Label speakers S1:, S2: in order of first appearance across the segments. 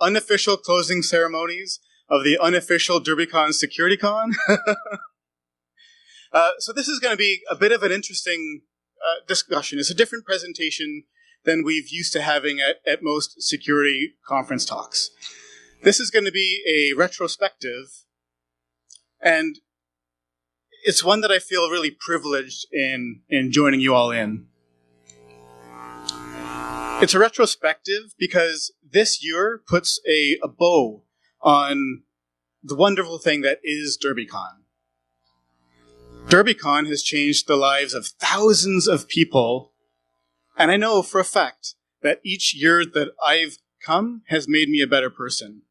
S1: unofficial closing ceremonies of the unofficial Derbycon SecurityCon. So this is going to be a bit of an interesting discussion. It's a different presentation than we've used to having at most security conference talks. This is going to be a retrospective, and it's one that I feel really privileged in joining you all in. It's a retrospective because this year puts a bow on the wonderful thing that is Derbycon. Derbycon has changed the lives of thousands of people, and I know for a fact that each year that I've come has made me a better person.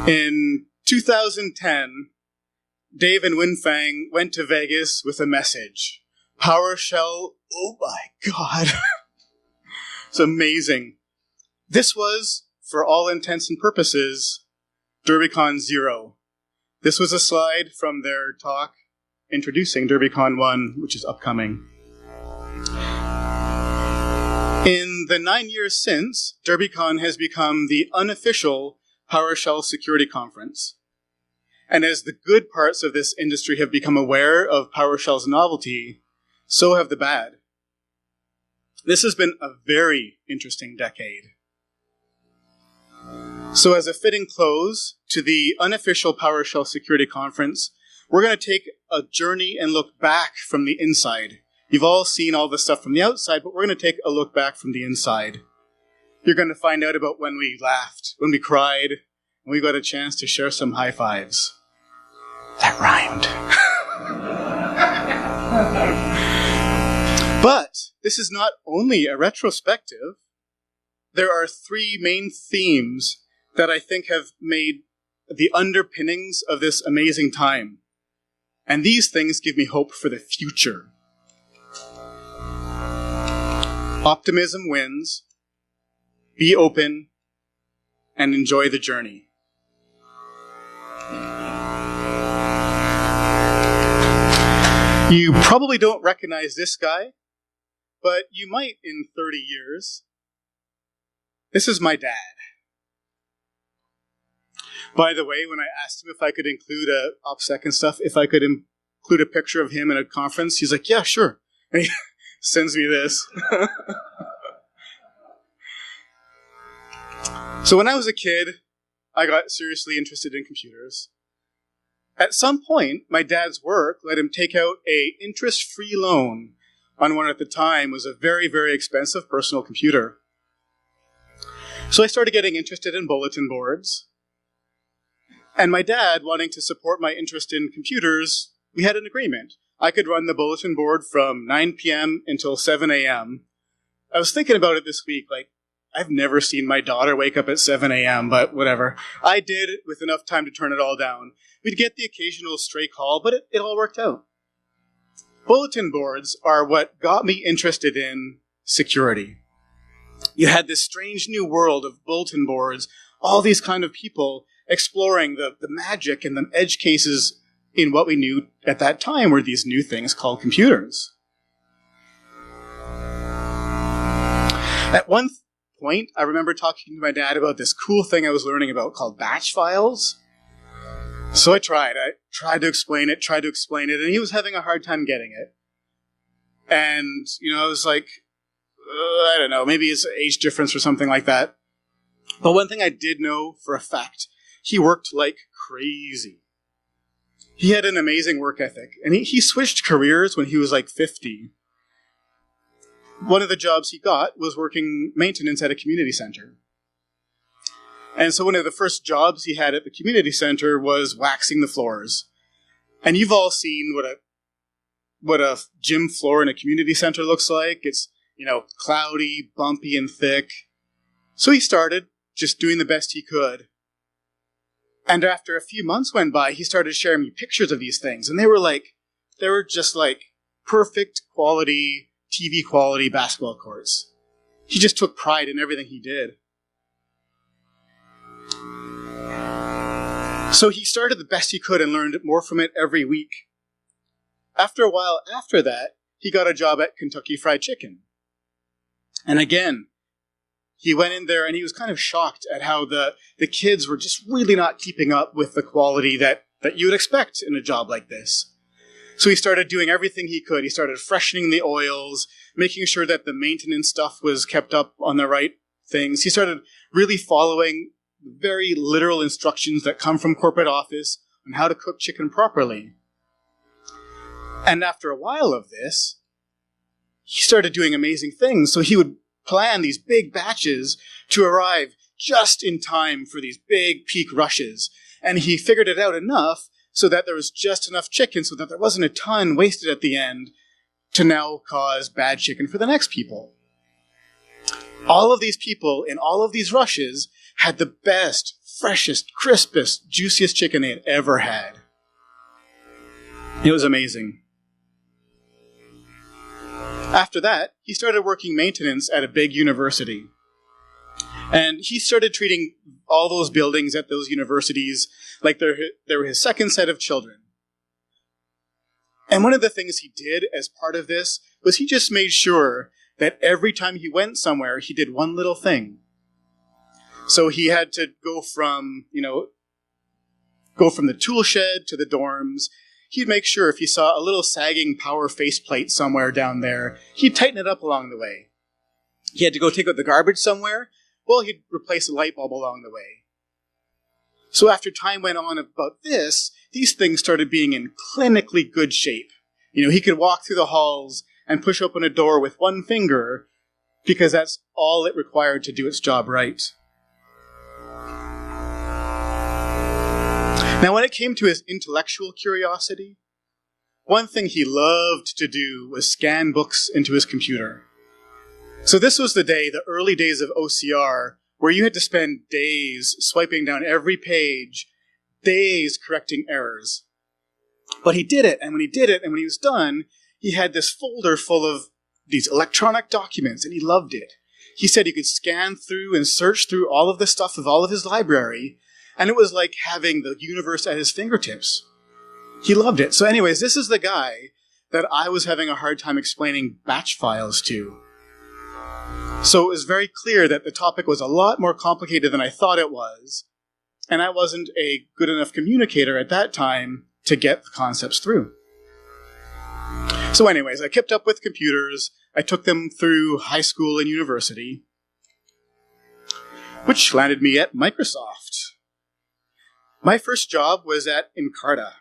S1: In 2010, Dave and Winfang went to Vegas with a message. PowerShell, oh my God. It's amazing. This was, for all intents and purposes, Derbycon 0. This was a slide from their talk introducing Derbycon 1, which is upcoming. In the 9 years since, Derbycon has become the unofficial PowerShell security conference. And as the good parts of this industry have become aware of PowerShell's novelty, so have the bad. This has been a very interesting decade. So as a fitting close to the unofficial PowerShell security conference, we're going to take a journey and look back from the inside. You've all seen all the stuff from the outside, but we're going to take a look back from the inside. You're going to find out about when we laughed, when we cried, and we got a chance to share some high fives. That rhymed. But this is not only a retrospective. There are three main themes that I think have made the underpinnings of this amazing time. And these things give me hope for the future. Optimism wins. Be open and enjoy the journey. You probably don't recognize this guy, but you might in 30 years. This is my dad. By the way, when I asked him if I could include OPSEC and stuff, if I could include a picture of him in a conference, he's like, yeah, sure. And he sends me this. So when I was a kid, I got seriously interested in computers. At some point, my dad's work let him take out an interest-free loan on what at the time was a very, very expensive personal computer. So I started getting interested in bulletin boards. And my dad, wanting to support my interest in computers, we had an agreement. I could run the bulletin board from 9 p.m. until 7 a.m. I was thinking about it this week, like, I've never seen my daughter wake up at 7 a.m., but whatever. I did with enough time to turn it all down. We'd get the occasional stray call, but it all worked out. Bulletin boards are what got me interested in security. You had this strange new world of bulletin boards, all these kind of people exploring the magic and the edge cases in what we knew at that time were these new things called computers. At one point, I remember talking to my dad about this cool thing I was learning about called batch files. So I tried to explain it, and he was having a hard time getting it. And, I was like, I don't know, maybe it's an age difference or something like that. But one thing I did know for a fact, he worked like crazy. He had an amazing work ethic, and he switched careers when he was like 50. One of the jobs he got was working maintenance at a community center. And so one of the first jobs he had at the community center was waxing the floors. And you've all seen what a gym floor in a community center looks like. It's, cloudy, bumpy, and thick. So he started just doing the best he could. And after a few months went by, he started sharing me pictures of these things. And they were just like perfect quality, TV quality basketball courts. He just took pride in everything he did. So he started the best he could and learned more from it every week. After a while after that, he got a job at Kentucky Fried Chicken. And again, he went in there and he was kind of shocked at how the kids were just really not keeping up with the quality that you would expect in a job like this. So he started doing everything he could. He started freshening the oils, making sure that the maintenance stuff was kept up on the right things. He started really following very literal instructions that come from corporate office on how to cook chicken properly. And after a while of this, he started doing amazing things. So he would plan these big batches to arrive just in time for these big peak rushes. And he figured it out enough so that there was just enough chicken so that there wasn't a ton wasted at the end to now cause bad chicken for the next people. All of these people in all of these rushes had the best, freshest, crispest, juiciest chicken they had ever had. It was amazing. After that, he started working maintenance at a big university. And he started treating all those buildings at those universities like they were his second set of children. And one of the things he did as part of this was he just made sure that every time he went somewhere, he did one little thing. So he had to go from the tool shed to the dorms. He'd make sure if he saw a little sagging power faceplate somewhere down there, he'd tighten it up along the way. He had to go take out the garbage somewhere. Well, he'd replace a light bulb along the way. So after time went on about this, these things started being in clinically good shape. He could walk through the halls and push open a door with one finger because that's all it required to do its job right. Now, when it came to his intellectual curiosity, one thing he loved to do was scan books into his computer. So this was the early days of OCR, where you had to spend days swiping down every page, days correcting errors. But he did it, and when he was done, he had this folder full of these electronic documents, and he loved it. He said he could scan through and search through all of the stuff of all of his library, and it was like having the universe at his fingertips. He loved it. So anyways, this is the guy that I was having a hard time explaining batch files to. So it was very clear that the topic was a lot more complicated than I thought it was, and I wasn't a good enough communicator at that time to get the concepts through. So anyways, I kept up with computers. I took them through high school and university, which landed me at Microsoft. My first job was at Encarta.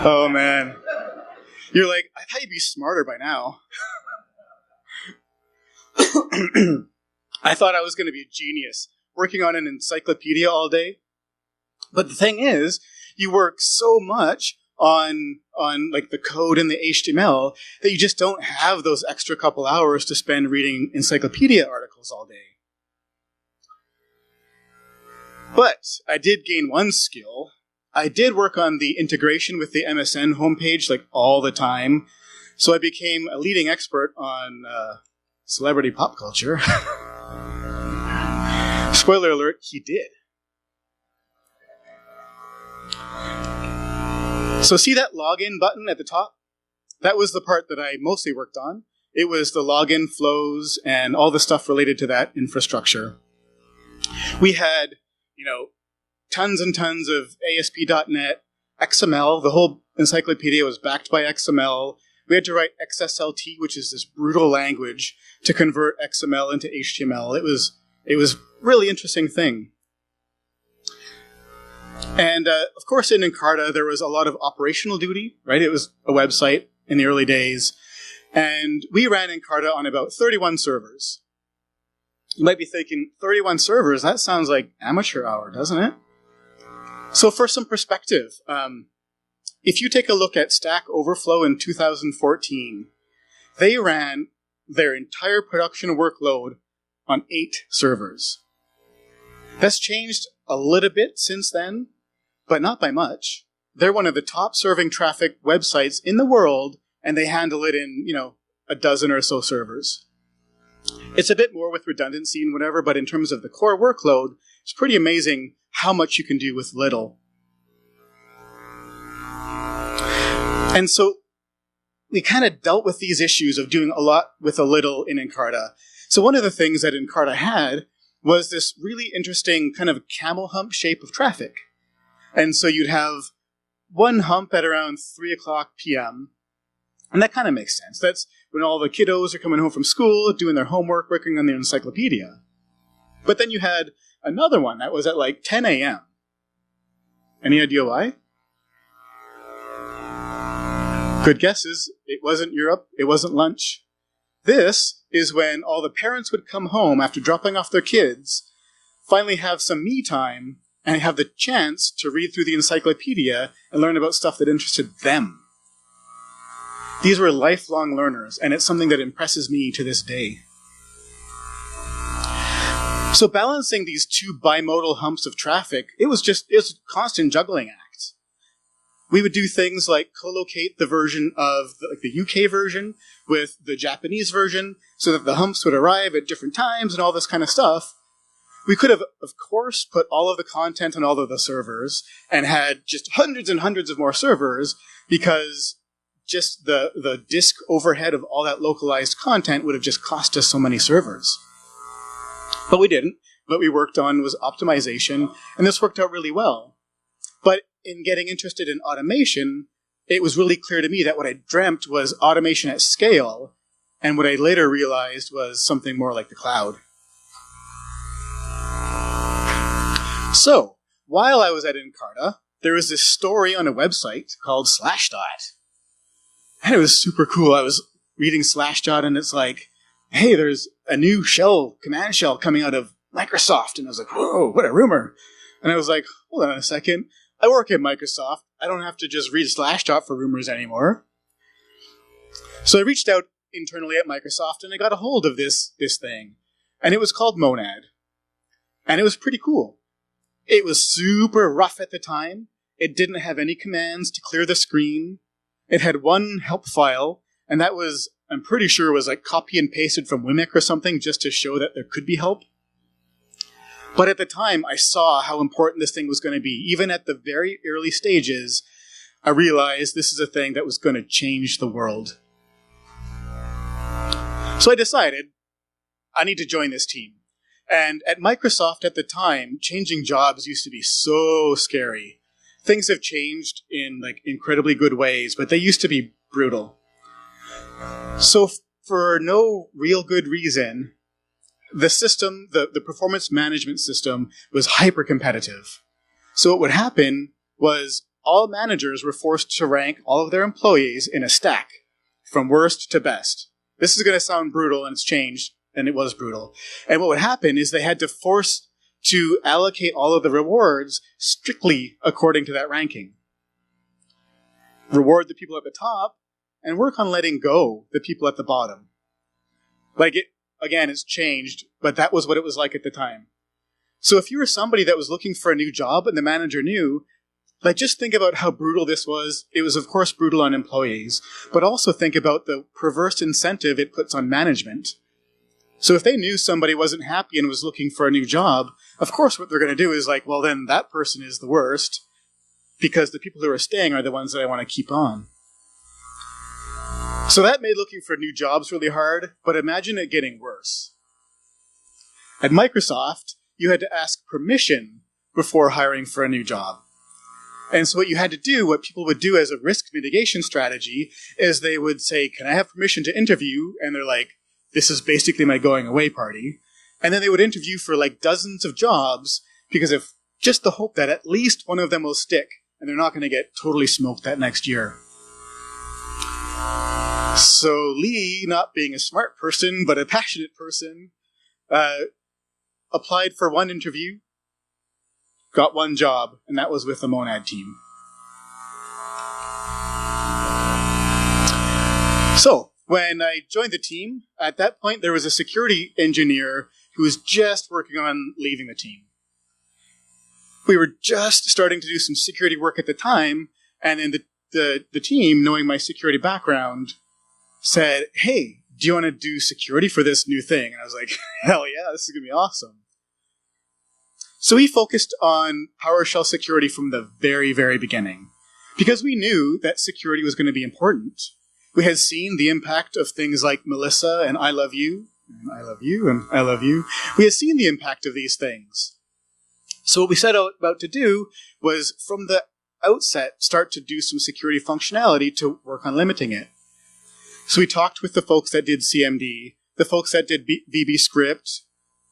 S1: Oh, man. You're like, I thought you'd be smarter by now. I thought I was going to be a genius, working on an encyclopedia all day. But the thing is, you work so much on like the code and the HTML that you just don't have those extra couple hours to spend reading encyclopedia articles all day. But I did gain one skill. I did work on the integration with the MSN homepage like all the time. So I became a leading expert on celebrity pop culture. Spoiler alert, he did. So see that login button at the top? That was the part that I mostly worked on. It was the login flows and all the stuff related to that infrastructure. We had, tons and tons of ASP.NET, XML. The whole encyclopedia was backed by XML. We had to write XSLT, which is this brutal language, to convert XML into HTML. It was a really interesting thing. And, of course, in Encarta, there was a lot of operational duty, right? It was a website in the early days. And we ran Encarta on about 31 servers. You might be thinking, 31 servers? That sounds like amateur hour, doesn't it? So for some perspective, if you take a look at Stack Overflow in 2014, they ran their entire production workload on 8 servers. That's changed a little bit since then, but not by much. They're one of the top serving traffic websites in the world, and they handle it in, a dozen or so servers. It's a bit more with redundancy and whatever, but in terms of the core workload, it's pretty amazing how much you can do with little. And so we kind of dealt with these issues of doing a lot with a little in Encarta. So one of the things that Encarta had was this really interesting kind of camel hump shape of traffic. And so you'd have one hump at around 3 o'clock p.m., and that kind of makes sense. That's when all the kiddos are coming home from school, doing their homework, working on their encyclopedia. But then you had another one that was at like 10 a.m. Any idea why? Good guesses. It wasn't Europe. It wasn't lunch. This is when all the parents would come home after dropping off their kids, finally have some me time, and have the chance to read through the encyclopedia and learn about stuff that interested them. These were lifelong learners, and it's something that impresses me to this day. So balancing these two bimodal humps of traffic, it was a constant juggling act. We would do things like co-locate the version of the UK version with the Japanese version so that the humps would arrive at different times and all this kind of stuff. We could have, of course, put all of the content on all of the servers and had just hundreds and hundreds of more servers, because just the disk overhead of all that localized content would have just cost us so many servers. But we didn't. What we worked on was optimization, and this worked out really well. But in getting interested in automation, it was really clear to me that what I dreamt was automation at scale, and what I later realized was something more like the cloud. So, while I was at Encarta, there was this story on a website called Slashdot. And it was super cool. I was reading Slashdot, and it's like, hey, there's a new command shell coming out of Microsoft. And I was like, whoa, what a rumor. And I was like, hold on a second. I work at Microsoft. I don't have to just read Slashdot for rumors anymore. So I reached out internally at Microsoft, and I got a hold of this thing. And it was called Monad. And it was pretty cool. It was super rough at the time. It didn't have any commands to clear the screen. It had one help file, and that was, I'm pretty sure, was like copy and pasted from Wimic or something just to show that there could be help. But at the time, I saw how important this thing was going to be. Even at the very early stages, I realized this is a thing that was going to change the world. So I decided I need to join this team. And at Microsoft at the time, changing jobs used to be so scary. Things have changed in incredibly good ways, but they used to be brutal. So for no real good reason, the system, the performance management system, was hyper-competitive. So what would happen was all managers were forced to rank all of their employees in a stack, from worst to best. This is going to sound brutal, and it's changed, and it was brutal. And what would happen is they had to force to allocate all of the rewards strictly according to that ranking. Reward the people at the top, and work on letting go the people at the bottom. Again, it's changed, but that was what it was like at the time. So if you were somebody that was looking for a new job and the manager knew, just think about how brutal this was. It was, of course, brutal on employees, but also think about the perverse incentive it puts on management. So if they knew somebody wasn't happy and was looking for a new job, of course what they're going to do is well, then that person is the worst, because the people who are staying are the ones that I want to keep on. So that made looking for new jobs really hard, but imagine it getting worse. At Microsoft, you had to ask permission before hiring for a new job. And so what you had to do, what people would do as a risk mitigation strategy, is they would say, can I have permission to interview? And they're like, this is basically my going away party. And then they would interview for dozens of jobs, because if just the hope that at least one of them will stick, and they're not going to get totally smoked that next year. So Lee, not being a smart person, but a passionate person, applied for one interview, got one job, and that was with the Monad team. So, when I joined the team, at that point there was a security engineer who was just working on leaving the team. We were just starting to do some security work at the time, and then the team, knowing my security background, said, hey, do you want to do security for this new thing? And I was like, hell yeah, this is going to be awesome. So we focused on PowerShell security from the very, very beginning, because we knew that security was going to be important. We had seen the impact of things like Melissa and I love you, and I love you, and I love you. We had seen the impact of these things. So what we set out about to do was, from the outset, start to do some security functionality to work on limiting it. So we talked with the folks that did CMD, the folks that did VB script,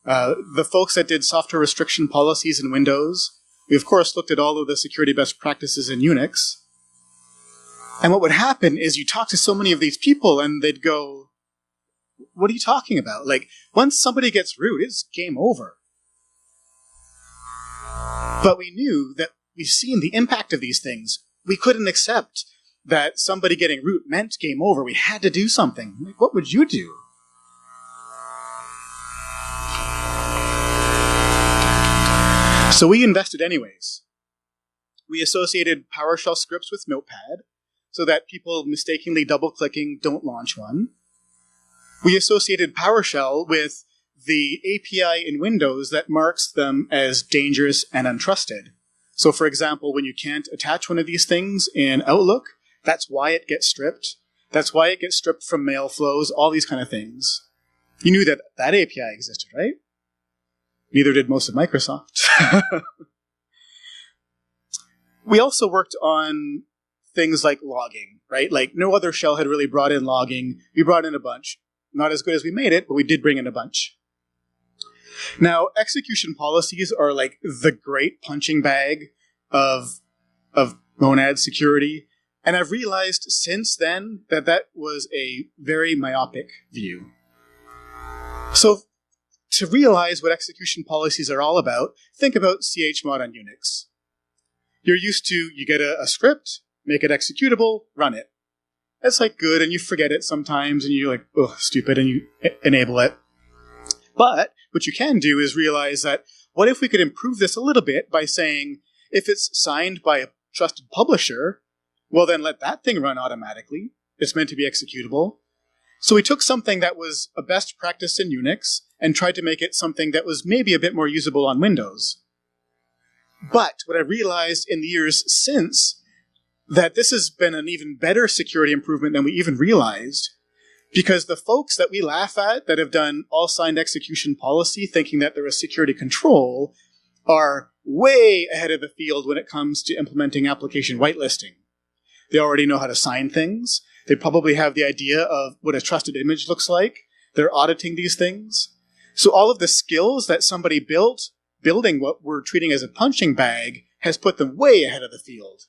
S1: the folks that did software restriction policies in Windows. We, of course, looked at all of the security best practices in Unix. And what would happen is you talk to so many of these people and they'd go, what are you talking about? Like, once somebody gets root, it's game over. But we knew that we've seen the impact of these things. We couldn't accept that somebody getting root meant game over. We had to do something. Like, what would you do? So we invested anyways. We associated PowerShell scripts with Notepad so that people mistakenly double-clicking don't launch one. We associated PowerShell with the API in Windows that marks them as dangerous and untrusted. So for example, when you can't attach one of these things in Outlook, that's why it gets stripped. That's why it gets stripped from mail flows, all these kind of things. You knew that that API existed, right? Neither did most of Microsoft. We also worked on things like logging, right? Like, no other shell had really brought in logging. We brought in a bunch. Not as good as we made it, but we did bring in a bunch. Now, execution policies are like the great punching bag of monad security. And I've realized since then that that was a very myopic view. So to realize what execution policies are all about, think about chmod on Unix. You're used to, you get a script, make it executable, run it. That's like good, and you forget it sometimes, and you're like, oh, stupid, and you enable it. But what you can do is realize that, what if we could improve this a little bit by saying, if it's signed by a trusted publisher, well then let that thing run automatically. It's meant to be executable. So we took something that was a best practice in Unix and tried to make it something that was maybe a bit more usable on Windows. But what I realized in the years since, that this has been an even better security improvement than we even realized, because the folks that we laugh at that have done all signed execution policy thinking that they're a security control are way ahead of the field when it comes to implementing application whitelisting. They already know how to sign things. They probably have the idea of what a trusted image looks like. They're auditing these things. So all of the skills that somebody built, building what we're treating as a punching bag, has put them way ahead of the field.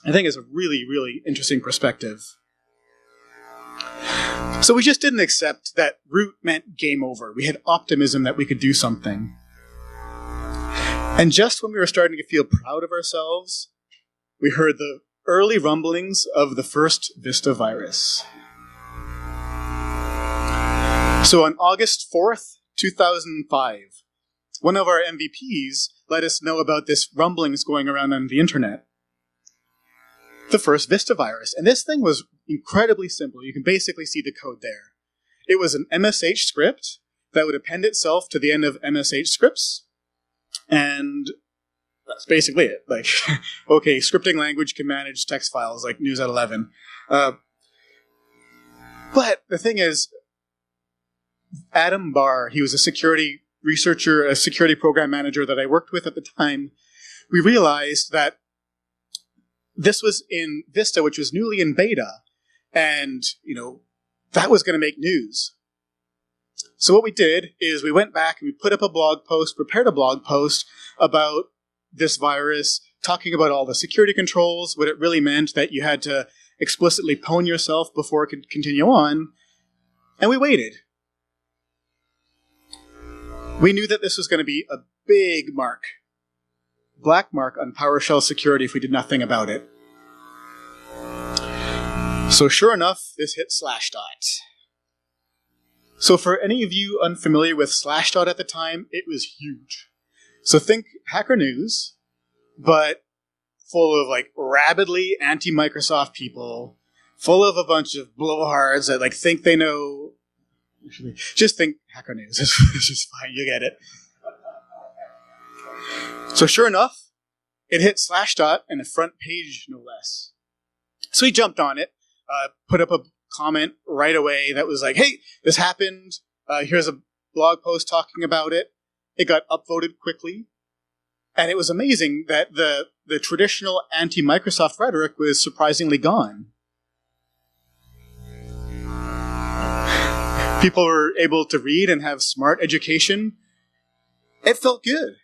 S1: I think it's a really, really interesting perspective. So we just didn't accept that root meant game over. We had optimism that we could do something. And just when we were starting to feel proud of ourselves, we heard the early rumblings of the first Vista virus. So on August 4th, 2005, one of our MVPs let us know about this rumblings going around on the internet. The first Vista virus. And this thing was incredibly simple. You can basically see the code there. It was an MSH script that would append itself to the end of MSH scripts. And that's basically it. Like, okay, scripting language can manage text files like News at 11. But the thing is, Adam Barr, he was a security researcher, a security program manager that I worked with at the time. We realized that this was in Vista, which was newly in beta, and, that was going to make news. So what we did is we went back and we put up a blog post, prepared a blog post about this virus, talking about all the security controls, what it really meant, that you had to explicitly pwn yourself before it could continue on, and we waited. We knew that this was going to be a big mark. Black mark on PowerShell security if we did nothing about it. So sure enough, this hit Slashdot. So for any of you unfamiliar with Slashdot at the time, it was huge. So think Hacker News, but full of like rabidly anti-Microsoft people, full of a bunch of blowhards that like think they know. Just think Hacker News. It's just fine, you get it. So sure enough, it hit Slashdot and a front page, no less. So we jumped on it. put up a comment right away that was like, hey, this happened. Here's a blog post talking about it. It got upvoted quickly. And it was amazing that the traditional anti-Microsoft rhetoric was surprisingly gone. People were able to read and have smart education. It felt good.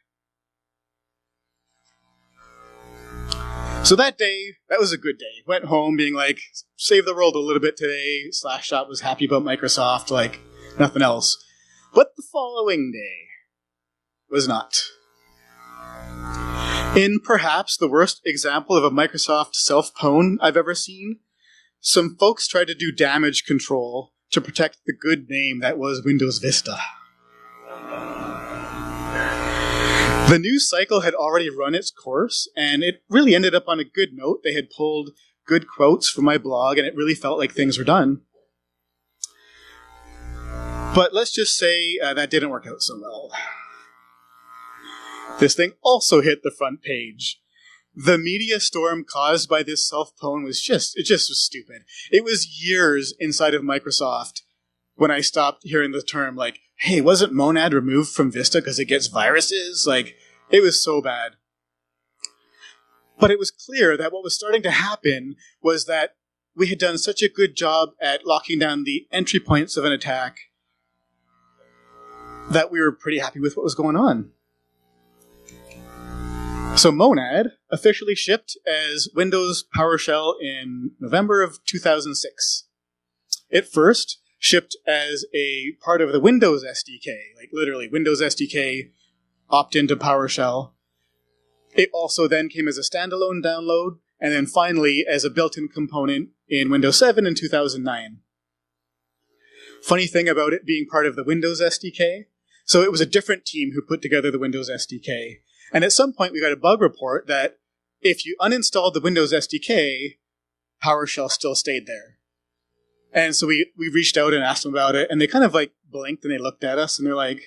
S1: So that day, that was a good day. Went home being like, save the world a little bit today. Slashdot was happy about Microsoft like nothing else. But the following day was not. In perhaps the worst example of a Microsoft self-pwn I've ever seen, some folks tried to do damage control to protect the good name that was Windows Vista. The news cycle had already run its course, and it really ended up on a good note. They had pulled good quotes from my blog, and it really felt like things were done. But let's just say that didn't work out so well. This thing also hit the front page. The media storm caused by this self-pwn was just was stupid. It was years inside of Microsoft when I stopped hearing the term like, hey, wasn't Monad removed from Vista because it gets viruses? Like, it was so bad. But it was clear that what was starting to happen was that we had done such a good job at locking down the entry points of an attack that we were pretty happy with what was going on. So Monad officially shipped as Windows PowerShell in November of 2006. It first shipped as a part of the Windows SDK, like literally Windows SDK opt into PowerShell. It also then came as a standalone download, and then finally as a built-in component in Windows 7 in 2009. Funny thing about it being part of the Windows SDK, so it was a different team who put together the Windows SDK. And at some point we got a bug report that if you uninstalled the Windows SDK, PowerShell still stayed there. And so we reached out and asked them about it, and they kind of like blinked and they looked at us and they're like,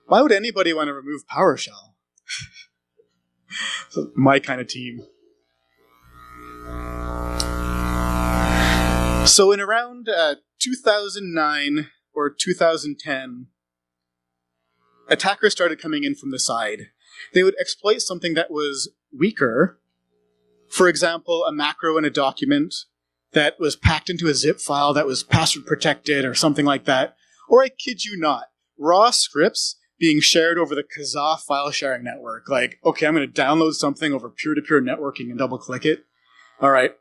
S1: why would anybody want to remove PowerShell? So my kind of team. So in around 2009 or 2010, attackers started coming in from the side. They would exploit something that was weaker. For example, a macro in a document that was packed into a zip file that was password protected or something like that. Or I kid you not, raw scripts being shared over the Kazaa file sharing network. Like, okay, I'm going to download something over peer-to-peer networking and double-click it. All right.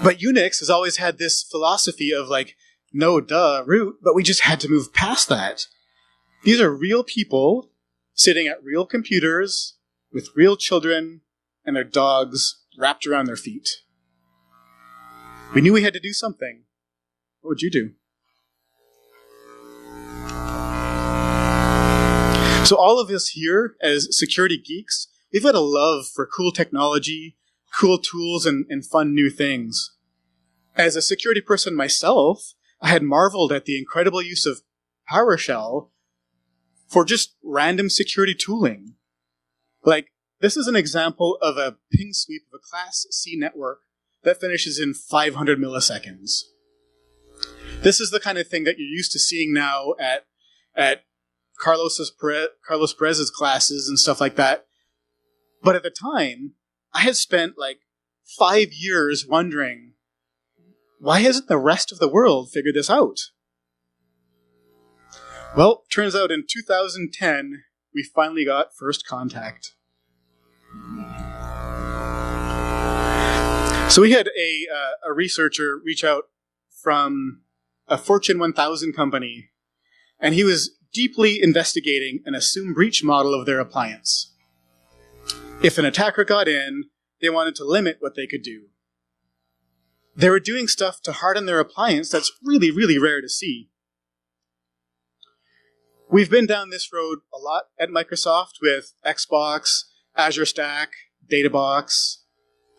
S1: But Unix has always had this philosophy of like, no, duh, root, but we just had to move past that. These are real people sitting at real computers with real children and their dogs wrapped around their feet. We knew we had to do something. What would you do? So all of us here as security geeks, we've got a love for cool technology, cool tools, and fun new things. As a security person myself, I had marveled at the incredible use of PowerShell for just random security tooling. Like, this is an example of a ping sweep of a Class C network that finishes in 500 milliseconds. This is the kind of thing that you're used to seeing now at Carlos Perez's classes and stuff like that. But at the time, I had spent like 5 years wondering, why hasn't the rest of the world figured this out? Well, turns out in 2010, we finally got first contact. So we had a researcher reach out from a Fortune 1000 company, and he was deeply investigating an assume breach model of their appliance. If an attacker got in, they wanted to limit what they could do. They were doing stuff to harden their appliance that's really, really rare to see. We've been down this road a lot at Microsoft with Xbox, Azure Stack, Databox,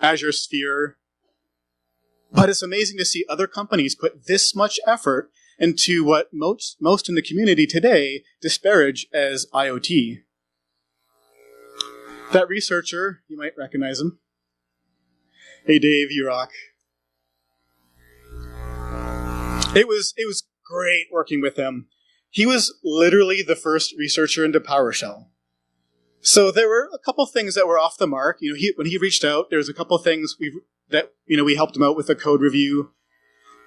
S1: Azure Sphere. But it's amazing to see other companies put this much effort into what most in the community today disparage as IoT. That researcher, you might recognize him, Hey Dave, you rock. It was great working with him. He was literally the first researcher into PowerShell. So there were a couple things that were off the mark. When he reached out, there was a couple things we helped him out with a code review.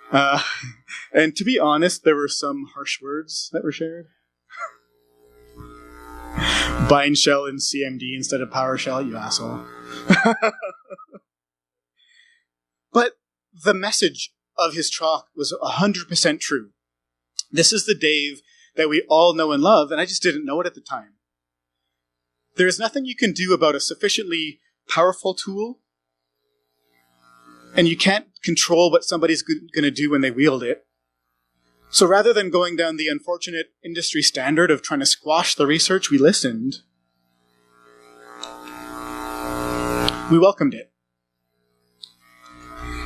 S1: And to be honest, there were some harsh words that were shared. Bind shell in CMD instead of PowerShell, you asshole. But the message of his talk was 100% true. This is the Dave that we all know and love, and I just didn't know it at the time. There is nothing you can do about a sufficiently powerful tool, and you can't control what somebody's going to do when they wield it. So rather than going down the unfortunate industry standard of trying to squash the research, we listened. We welcomed it.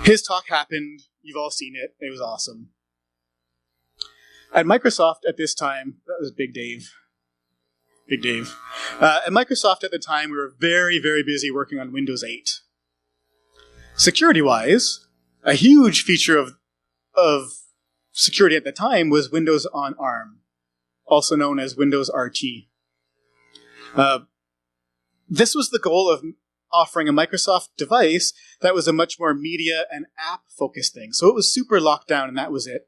S1: His talk happened. You've all seen it. It was awesome. At Microsoft at this time, that was Big Dave. Big Dave. At Microsoft at the time, we were very, very busy working on Windows 8. Security-wise, a huge feature of security at the time was Windows on ARM, also known as Windows RT. This was the goal of offering a Microsoft device that was a much more media and app-focused thing. So it was super locked down, and that was it.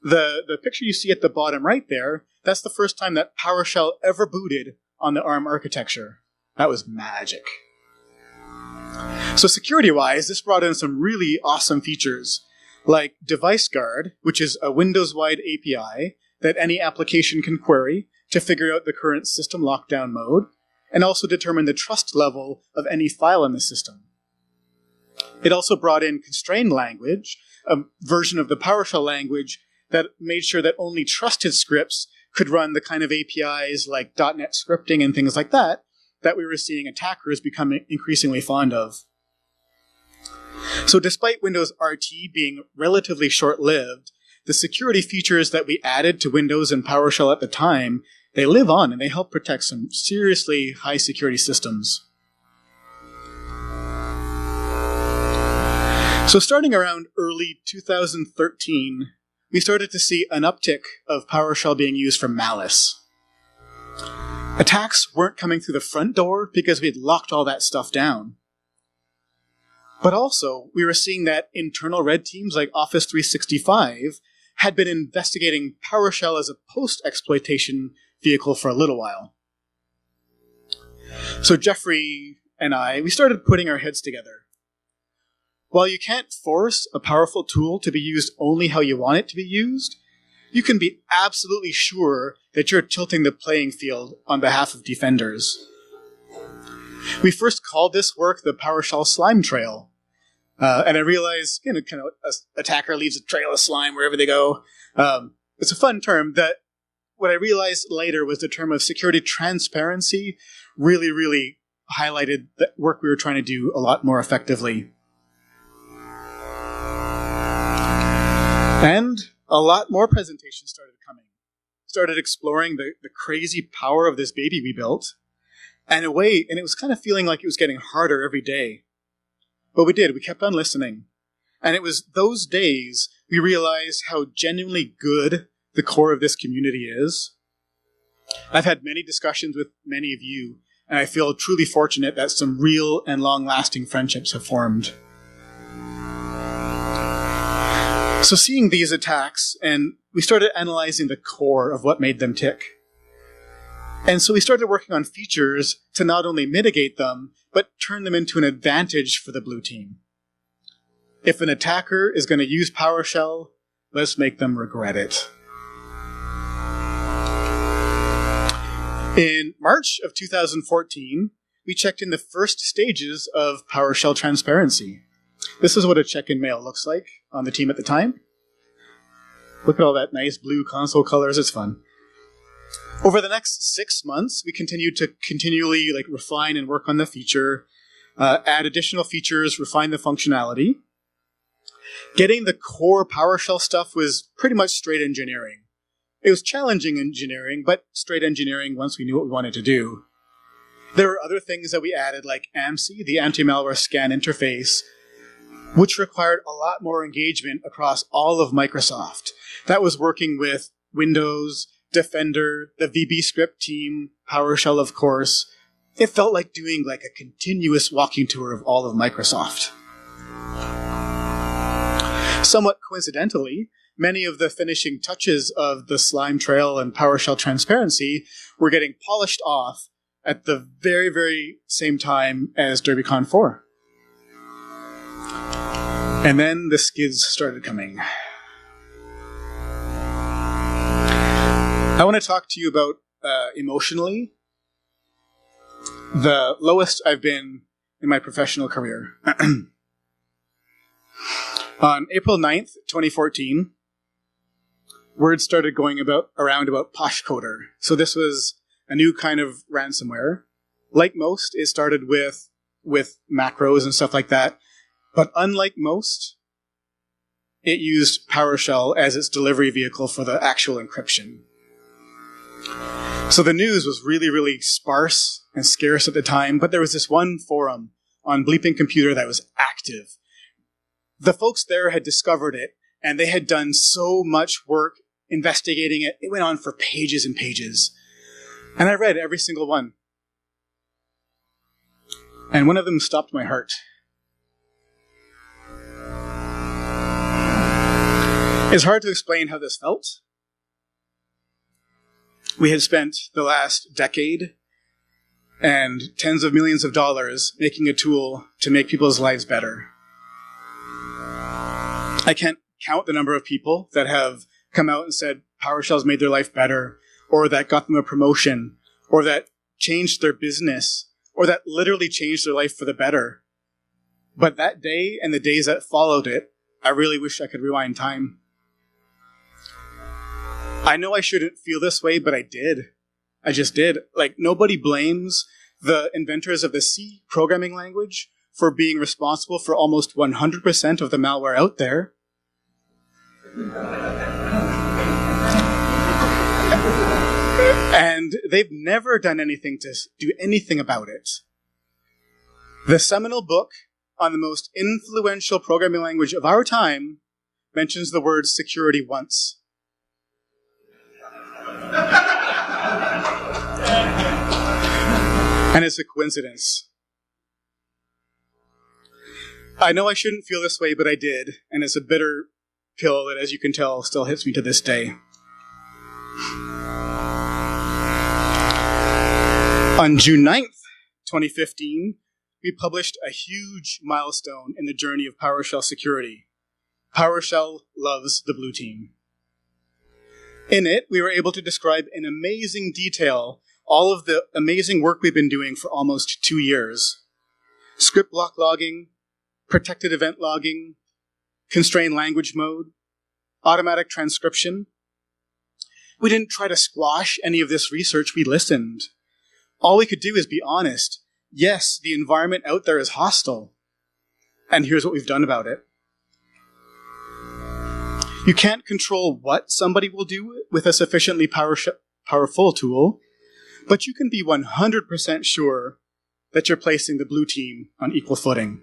S1: The picture you see at the bottom right there, that's the first time that PowerShell ever booted on the ARM architecture. That was magic. So security-wise, this brought in some really awesome features, like Device Guard, which is a Windows-wide API that any application can query to figure out the current system lockdown mode, and also determine the trust level of any file in the system. It also brought in constrained language, a version of the PowerShell language that made sure that only trusted scripts could run the kind of APIs like .NET scripting and things like that we were seeing attackers become increasingly fond of. So despite Windows RT being relatively short-lived, the security features that we added to Windows and PowerShell at the time, they live on and they help protect some seriously high security systems. So starting around early 2013, we started to see an uptick of PowerShell being used for malice. Attacks weren't coming through the front door because we had locked all that stuff down. But also, we were seeing that internal red teams like Office 365 had been investigating PowerShell as a post-exploitation vehicle for a little while. So Jeffrey and we started putting our heads together. While you can't force a powerful tool to be used only how you want it to be used, you can be absolutely sure that you're tilting the playing field on behalf of defenders. We first called this work the PowerShell slime trail. And I realized, kind of an attacker leaves a trail of slime wherever they go. It's a fun term that what I realized later was the term of security transparency really, really highlighted the work we were trying to do a lot more effectively. And a lot more presentations started coming. Started exploring the crazy power of this baby we built. And it was kind of feeling like it was getting harder every day. But we did. We kept on listening. And it was those days we realized how genuinely good the core of this community is. I've had many discussions with many of you, and I feel truly fortunate that some real and long-lasting friendships have formed. So seeing these attacks, and we started analyzing the core of what made them tick. And so we started working on features to not only mitigate them, but turn them into an advantage for the blue team. If an attacker is going to use PowerShell, let's make them regret it. In March of 2014, we checked in the first stages of PowerShell transparency. This is what a check-in mail looks like on the team at the time. Look at all that nice blue console colors, it's fun. Over the next 6 months, we continued to continually refine and work on the feature, add additional features, refine the functionality. Getting the core PowerShell stuff was pretty much straight engineering. It was challenging engineering, but straight engineering once we knew what we wanted to do. There were other things that we added, like AMSI, the anti-malware scan interface, which required a lot more engagement across all of Microsoft. That was working with Windows, Defender, the VB script team, PowerShell, of course. It felt like doing like a continuous walking tour of all of Microsoft. Somewhat coincidentally, many of the finishing touches of the Slime Trail and PowerShell transparency were getting polished off at the very, very same time as Derbycon 4. And then the skids started coming. I want to talk to you about, emotionally, the lowest I've been in my professional career. On April 9th, 2014, word started going around about Poshcoder. So this was a new kind of ransomware. Like most, it started with macros and stuff like that. But unlike most, it used PowerShell as its delivery vehicle for the actual encryption. So the news was really, really sparse and scarce at the time, but there was this one forum on Bleeping Computer that was active. The folks there had discovered it, and they had done so much work investigating it. It went on for pages and pages. And I read every single one. And one of them stopped my heart. It's hard to explain how this felt. We had spent the last decade and tens of millions of dollars making a tool to make people's lives better. I can't count the number of people that have come out and said PowerShell's made their life better, or that got them a promotion, or that changed their business, or that literally changed their life for the better. But that day and the days that followed it, I really wish I could rewind time. I know I shouldn't feel this way, but I did. I just did. Like, nobody blames the inventors of the C programming language for being responsible for almost 100% of the malware out there. And they've never done anything to do anything about it. The seminal book on the most influential programming language of our time mentions the word security once. And it's a coincidence. I know I shouldn't feel this way, but I did, and it's a bitter pill that, as you can tell, still hits me to this day. On June 9th, 2015, we published a huge milestone in the journey of PowerShell security. PowerShell loves the blue team. In it, we were able to describe in amazing detail all of the amazing work we've been doing for almost 2 years. Script block logging, protected event logging, constrained language mode, automatic transcription. We didn't try to squash any of this research, we listened. All we could do is be honest. Yes, the environment out there is hostile. And here's what we've done about it. You can't control what somebody will do with a sufficiently powerful tool, but you can be 100% sure that you're placing the blue team on equal footing.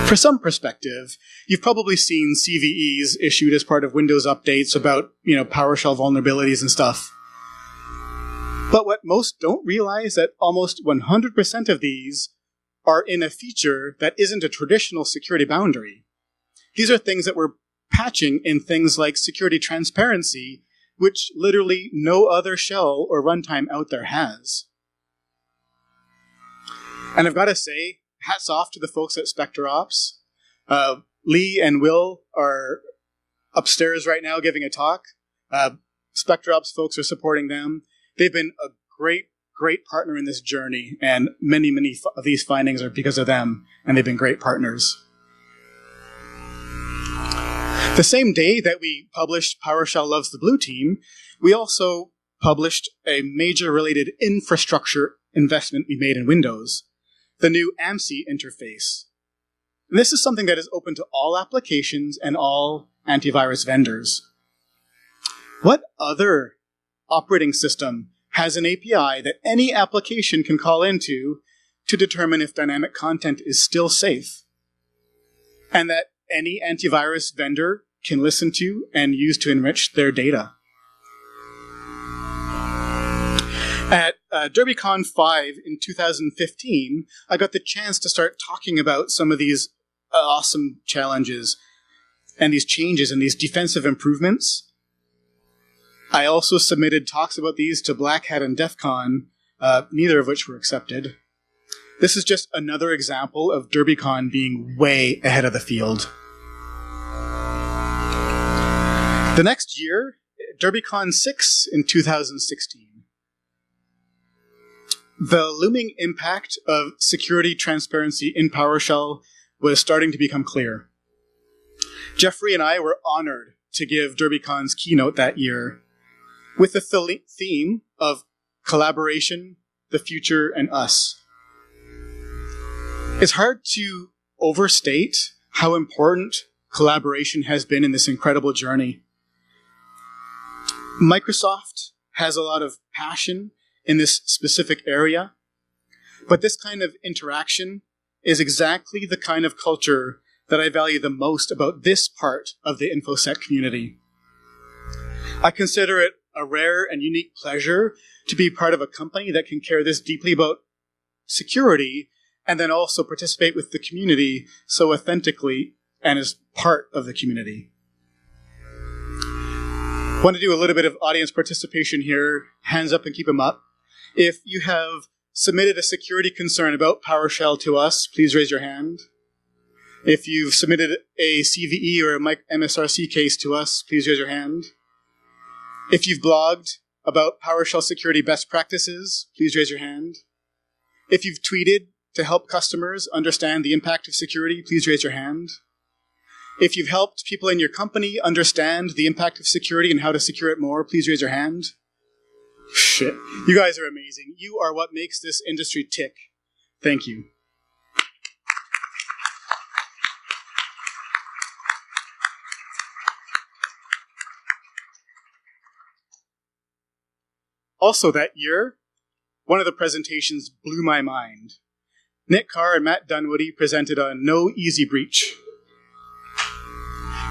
S1: For some perspective, you've probably seen CVEs issued as part of Windows updates about, PowerShell vulnerabilities and stuff. But what most don't realize that almost 100% of these are in a feature that isn't a traditional security boundary. These are things that we're patching in things like security transparency, which literally no other shell or runtime out there has. And I've got to say, hats off to the folks at SpectreOps. Lee and Will are upstairs right now giving a talk. SpectreOps folks are supporting them. They've been a great, great partner in this journey, and many, many of these findings are because of them, and they've been great partners. The same day that we published PowerShell Loves the Blue Team, we also published a major related infrastructure investment we made in Windows, the new AMSI interface. And this is something that is open to all applications and all antivirus vendors. What other operating system has an API that any application can call into to determine if dynamic content is still safe, and that any antivirus vendor can listen to and use to enrich their data. At Derbycon 5 in 2015, I got the chance to start talking about some of these awesome challenges and these changes and these defensive improvements. I also submitted talks about these to Black Hat and DEF CON, neither of which were accepted. This is just another example of Derbycon being way ahead of the field. The next year, Derbycon 6 in 2016. The looming impact of security transparency in PowerShell was starting to become clear. Jeffrey and I were honored to give Derbycon's keynote that year with the theme of collaboration, the future, and us. It's hard to overstate how important collaboration has been in this incredible journey. Microsoft has a lot of passion in this specific area, but this kind of interaction is exactly the kind of culture that I value the most about this part of the InfoSec community. I consider it a rare and unique pleasure to be part of a company that can care this deeply about security and then also participate with the community so authentically and as part of the community. I want to do a little bit of audience participation here. Hands up and keep them up. If you have submitted a security concern about PowerShell to us, please raise your hand. If you've submitted a CVE or a MSRC case to us, please raise your hand. If you've blogged about PowerShell security best practices, please raise your hand. If you've tweeted to help customers understand the impact of security, please raise your hand. If you've helped people in your company understand the impact of security and how to secure it more, please raise your hand. Shit. You guys are amazing. You are what makes this industry tick. Thank you. Also that year, one of the presentations blew my mind. Nick Carr and Matt Dunwoody presented on No Easy Breach.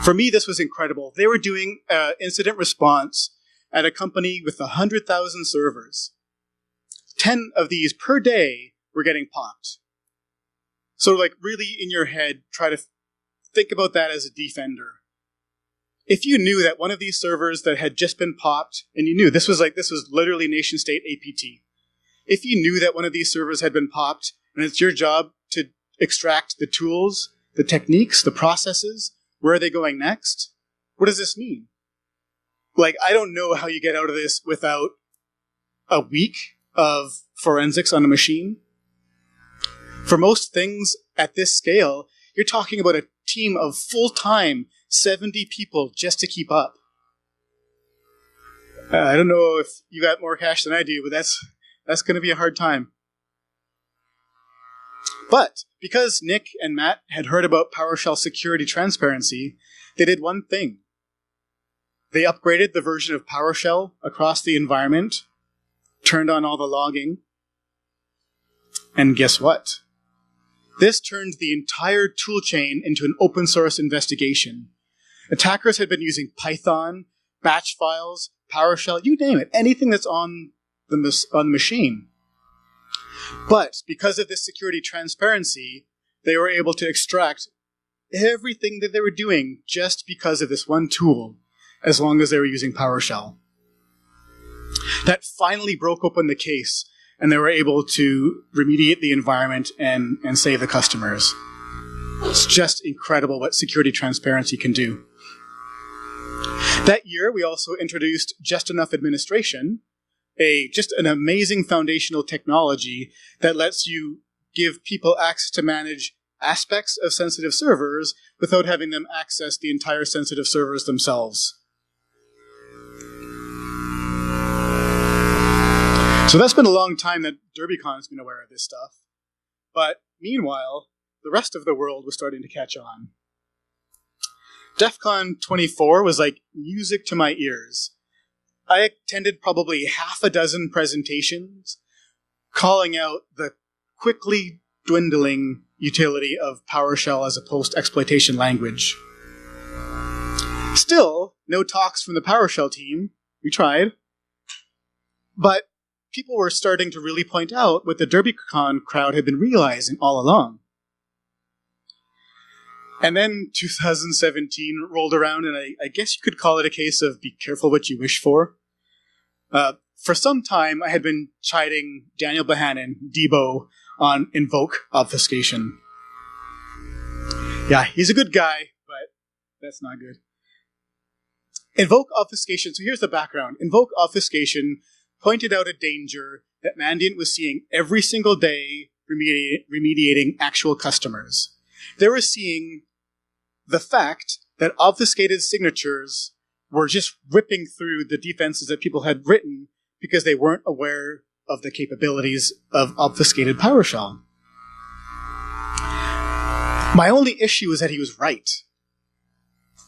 S1: For me, this was incredible. They were doing incident response at a company with 100,000 servers. 10 of these per day were getting popped. So like really in your head, try to think about that as a defender. If you knew that one of these servers that had just been popped, and you knew this was literally nation state APT. If you knew that one of these servers had been popped, and it's your job to extract the tools, the techniques, the processes, where are they going next? What does this mean? Like, I don't know how you get out of this without a week of forensics on a machine. For most things at this scale, you're talking about a team of full-time 70 people just to keep up. I don't know if you got more cash than I do, but that's going to be a hard time. But because Nick and Matt had heard about PowerShell security transparency, they did one thing. They upgraded the version of PowerShell across the environment, turned on all the logging, and guess what? This turned the entire toolchain into an open source investigation. Attackers had been using Python, batch files, PowerShell, you name it, anything that's on the machine. But because of this security transparency, they were able to extract everything that they were doing just because of this one tool, as long as they were using PowerShell. That finally broke open the case, and they were able to remediate the environment and save the customers. It's just incredible what security transparency can do. That year, we also introduced Just Enough Administration, just an amazing foundational technology that lets you give people access to manage aspects of sensitive servers without having them access the entire sensitive servers themselves. So that's been a long time that Derbycon's been aware of this stuff. But meanwhile, the rest of the world was starting to catch on. DEF CON 24 was like music to my ears. I attended probably half a dozen presentations calling out the quickly dwindling utility of PowerShell as a post-exploitation language. Still, no talks from the PowerShell team. We tried. But people were starting to really point out what the Derbycon crowd had been realizing all along. And then 2017 rolled around, and I guess you could call it a case of be careful what you wish for. For some time, I had been chiding Daniel Bohannon, Debo, on invoke obfuscation. Yeah, he's a good guy, but that's not good. Invoke obfuscation, so here's the background. Invoke obfuscation pointed out a danger that Mandiant was seeing every single day remediating actual customers. They were seeing the fact that obfuscated signatures were just ripping through the defenses that people had written because they weren't aware of the capabilities of obfuscated PowerShell. My only issue is that he was right.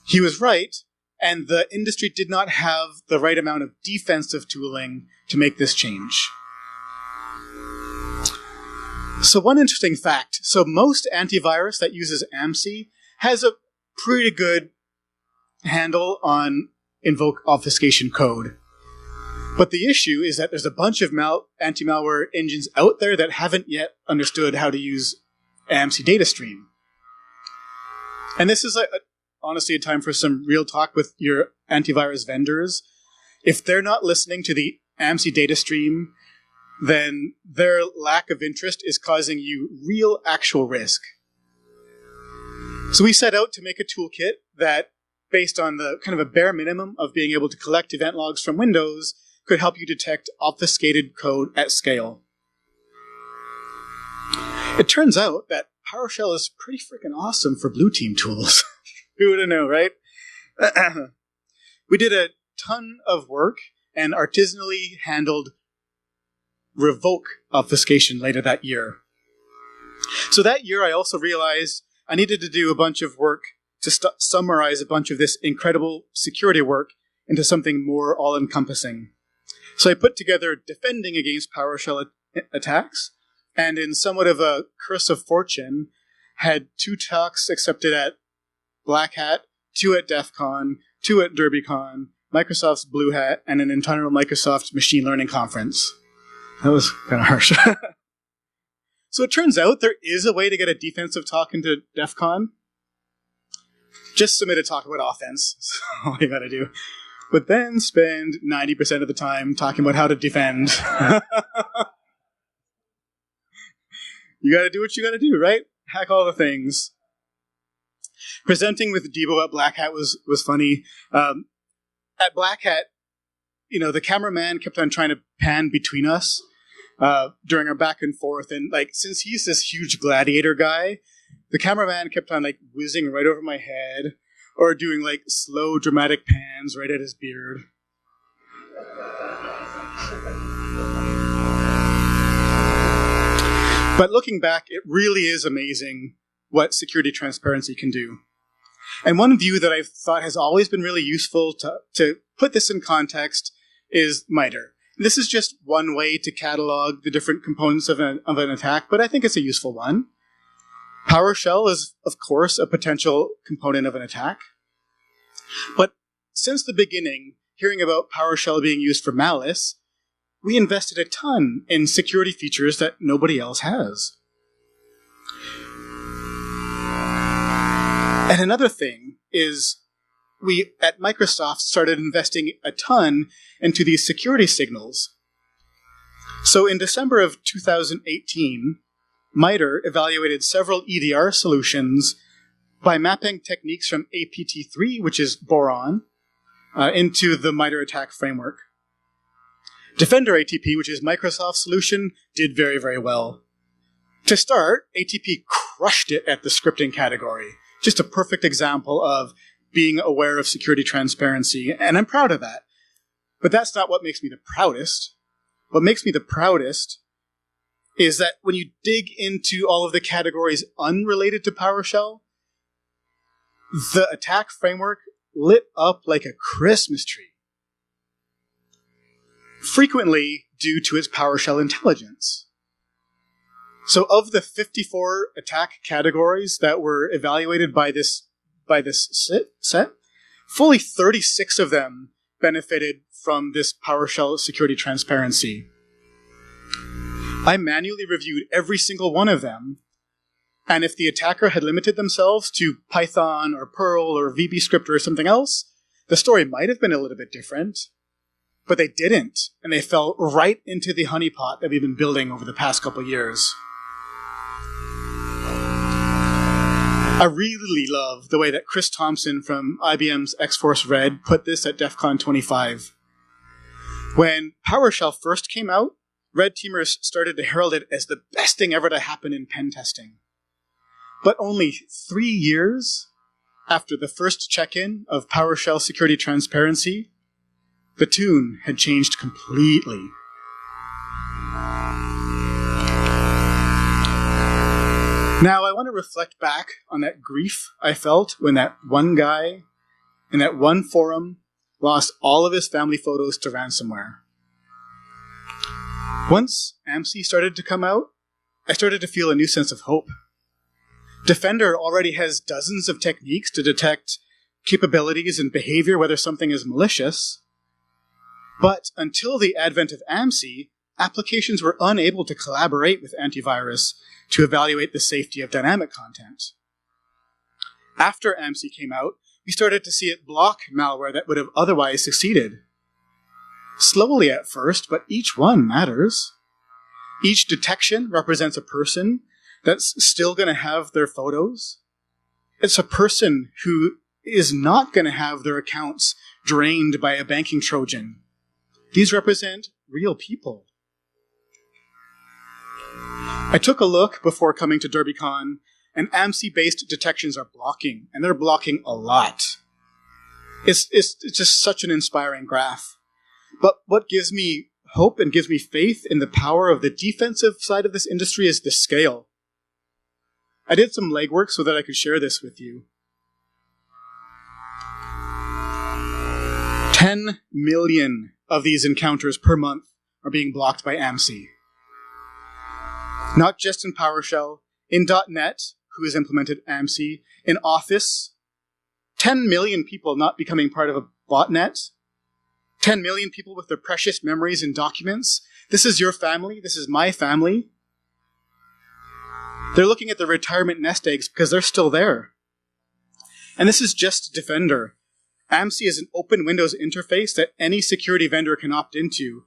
S1: He was right, and the industry did not have the right amount of defensive tooling to make this change. So one interesting fact, so most antivirus that uses AMSI has a pretty good handle on invoke obfuscation code. But the issue is that there's a bunch of anti-malware engines out there that haven't yet understood how to use AMSI data stream. And this is honestly a time for some real talk with your antivirus vendors. If they're not listening to the AMSI data stream, then their lack of interest is causing you real actual risk. So we set out to make a toolkit that, based on the kind of a bare minimum of being able to collect event logs from Windows, could help you detect obfuscated code at scale. It turns out that PowerShell is pretty freaking awesome for blue team tools. Who would have known, right? We did a ton of work and artisanally handled revoke obfuscation later that year. So that year I also realized I needed to do a bunch of work to summarize a bunch of this incredible security work into something more all-encompassing. So I put together defending against PowerShell attacks, and in somewhat of a curse of fortune, had 2 talks accepted at Black Hat, 2 at DEF CON, 2 at Derbycon, Microsoft's Blue Hat, and an internal Microsoft machine learning conference. That was kind of harsh. So it turns out there is a way to get a defensive talk into DEF CON. Just submit a talk about offense. That's all you gotta do. But then spend 90% of the time talking about how to defend. You gotta do what you gotta do, right? Hack all the things. Presenting with Debo at Black Hat was funny. At Black Hat, the cameraman kept on trying to pan between us during our back and forth. And since he's this huge gladiator guy, the cameraman kept on whizzing right over my head or doing slow dramatic pans right at his beard. But looking back, it really is amazing what security transparency can do. And one view that I've thought has always been really useful to put this in context is MITRE. This is just one way to catalog the different components of an attack, but I think it's a useful one. PowerShell is, of course, a potential component of an attack. But since the beginning, hearing about PowerShell being used for malice, we invested a ton in security features that nobody else has. And another thing is we, at Microsoft, started investing a ton into these security signals. So in December of 2018, MITRE evaluated several EDR solutions by mapping techniques from APT3, which is Boron, into the MITRE attack framework. Defender ATP, which is Microsoft's solution, did very, very well. To start, ATP crushed it at the scripting category. Just a perfect example of being aware of security transparency, and I'm proud of that. But that's not what makes me the proudest. What makes me the proudest is that when you dig into all of the categories unrelated to PowerShell, the attack framework lit up like a Christmas tree. frequently due to its PowerShell intelligence. So of the 54 attack categories that were evaluated by this set, fully 36 of them benefited from this PowerShell security transparency. I manually reviewed every single one of them, and if the attacker had limited themselves to Python or Perl or VB-script or something else, the story might have been a little bit different, but they didn't, and they fell right into the honeypot that we've been building over the past couple of years. I really love the way that Chris Thompson from IBM's X-Force Red put this at DEF CON 25. When PowerShell first came out, Red Teamers started to herald it as the best thing ever to happen in pen testing. But only 3 years after the first check-in of PowerShell security transparency, the tune had changed completely. Now, I want to reflect back on that grief I felt when that one guy in that one forum lost all of his family photos to ransomware. Once AMSI started to come out, I started to feel a new sense of hope. Defender already has dozens of techniques to detect capabilities and behavior, whether something is malicious. But until the advent of AMSI, applications were unable to collaborate with antivirus to evaluate the safety of dynamic content. After AMSI came out, we started to see it block malware that would have otherwise succeeded. Slowly at first, but each one matters. Each detection represents a person that's still going to have their photos. It's a person who is not going to have their accounts drained by a banking Trojan. These represent real people. I took a look before coming to Derbycon, and AMSI-based detections are blocking, and they're blocking a lot. It's just such an inspiring graph. But what gives me hope and gives me faith in the power of the defensive side of this industry is the scale. I did some legwork so that I could share this with you. 10 million of these encounters per month are being blocked by AMSI. Not just in PowerShell, in .NET, who has implemented AMSI, in Office, 10 million people not becoming part of a botnet, 10 million people with their precious memories and documents. This is your family, this is my family. They're looking at the retirement nest eggs because they're still there. And this is just Defender. AMSI is an open Windows interface that any security vendor can opt into,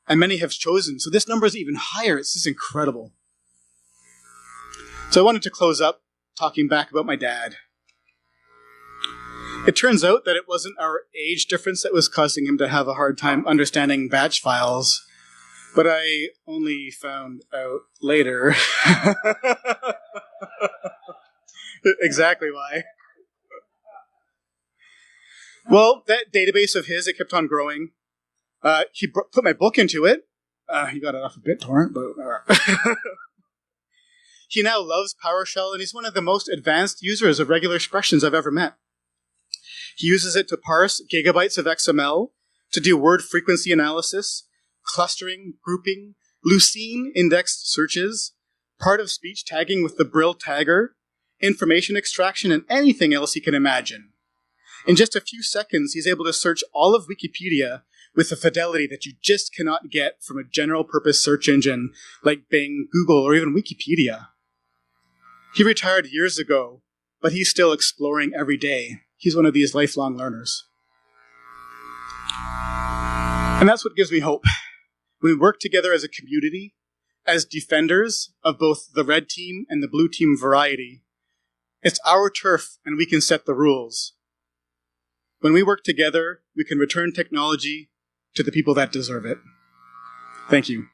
S1: and many have chosen. So this number is even higher. It's just incredible. So I wanted to close up talking back about my dad. It turns out that it wasn't our age difference that was causing him to have a hard time understanding batch files, but I only found out later exactly why. Well, that database of his, it kept on growing. He put my book into it. He got it off of BitTorrent, but he now loves PowerShell, and he's one of the most advanced users of regular expressions I've ever met. He uses it to parse gigabytes of XML, to do word frequency analysis, clustering, grouping, Lucene indexed searches, part-of-speech tagging with the Brill tagger, information extraction, and anything else he can imagine. In just a few seconds, he's able to search all of Wikipedia with a fidelity that you just cannot get from a general-purpose search engine like Bing, Google, or even Wikipedia. He retired years ago, but he's still exploring every day. He's one of these lifelong learners. And that's what gives me hope. When we work together as a community, as defenders of both the red team and the blue team variety, it's our turf and we can set the rules. When we work together, we can return technology to the people that deserve it. Thank you.